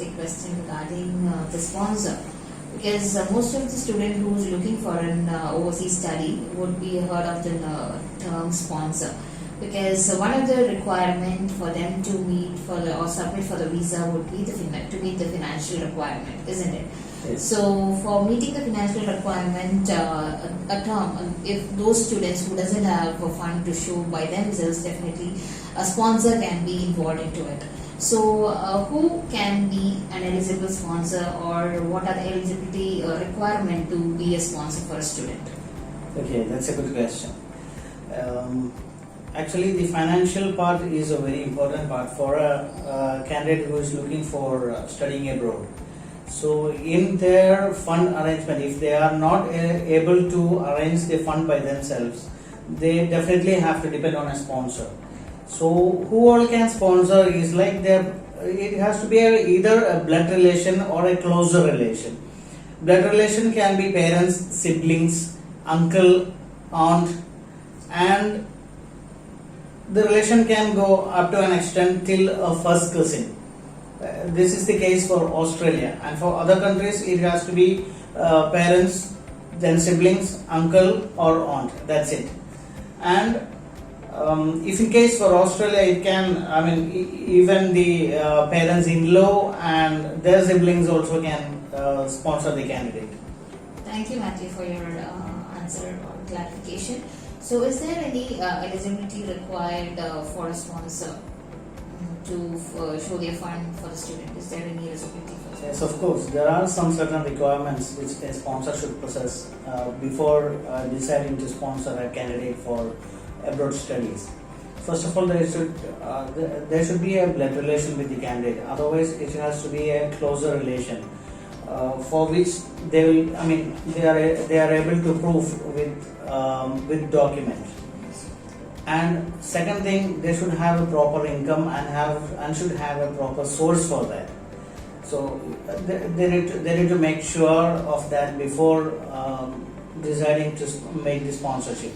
specific question regarding the sponsor, because most of the student who is looking for an overseas study would be heard of the term sponsor, because one of the requirement for them to meet for the or submit for the visa would be to meet the financial requirement, isn't it? Yes. So for meeting the financial requirement, if those students who doesn't have a fund to show by themselves, definitely a sponsor can be involved into it. So who can be an eligible sponsor, or what are the eligibility requirement to be a sponsor for a student? Okay, that's a good question. Actually, the financial part is a very important part for a candidate who is looking for studying abroad. So in their fund arrangement, if they are not able to arrange the fund by themselves, they definitely have to depend on a sponsor. So who all can sponsor is like it has to be either a blood relation or a closer relation. Blood relation can be parents, siblings, uncle, aunt, and the relation can go up to an extent till a first cousin. This is the case for Australia, and for other countries it has to be parents, then siblings, uncle or aunt. That's it. And if in case for Australia, it can, even the parents-in-law and their siblings also can sponsor the candidate. Thank you, Matthew, for your answer or clarification. So is there any eligibility required for a sponsor to show their fund for the student? Is there any eligibility for that? Yes, of course. There are some certain requirements which a sponsor should possess before deciding to sponsor a candidate for abroad studies. First of all, there should be a blood relation with the candidate. Otherwise, it has to be a closer relation, for which they are able to prove with documents. And second thing, they should have a proper income and should have a proper source for that. So they need to make sure of that before deciding to make the sponsorship.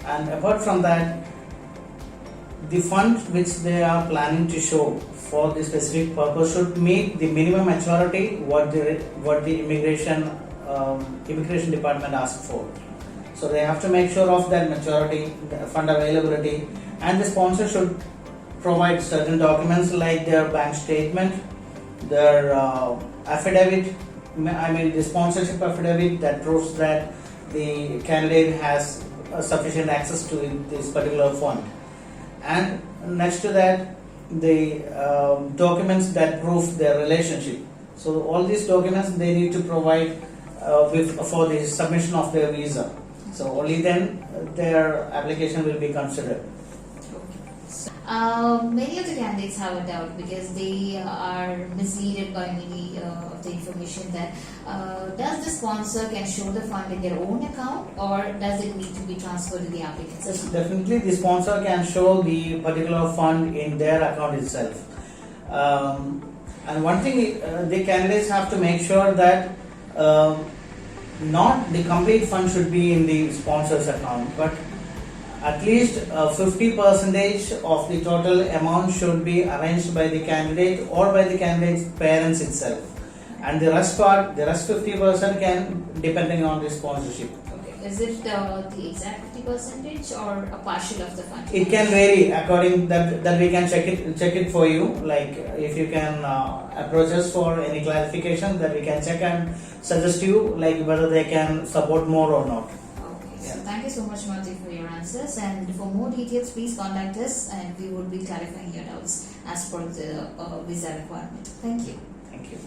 And apart from that, the fund which they are planning to show for the specific purpose should meet the minimum maturity what the immigration department asks for. So they have to make sure of that maturity, the fund availability, and the sponsor should provide certain documents like their bank statement, their affidavit, the sponsorship affidavit that proves that the candidate has sufficient access to this particular fund. And next to that, the documents that prove their relationship. So all these documents they need to provide for the submission of their visa. So only then their application will be considered. Many of the candidates have a doubt because they are misled by many of the information that does the sponsor can show the fund in their own account, or does it need to be transferred to the applicant's Yes, account? definitely the sponsor can show the particular fund in their account itself. And one thing the candidates have to make sure that not the complete fund should be in the sponsor's account, but at least 50% of the total amount should be arranged by the candidate or by the candidate's parents itself, and the rest 50% can depending on the sponsorship. Okay, is it the exact 50% or a partial of the fund? It can vary according that we can check it for you. Like if you can approach us for any clarification, that we can check and suggest you like whether they can support more or not. Okay, so thank you so much, Marty, for your answers. And for more details, please contact us, and we will be clarifying your doubts as per the visa requirement. Thank you. Thank you.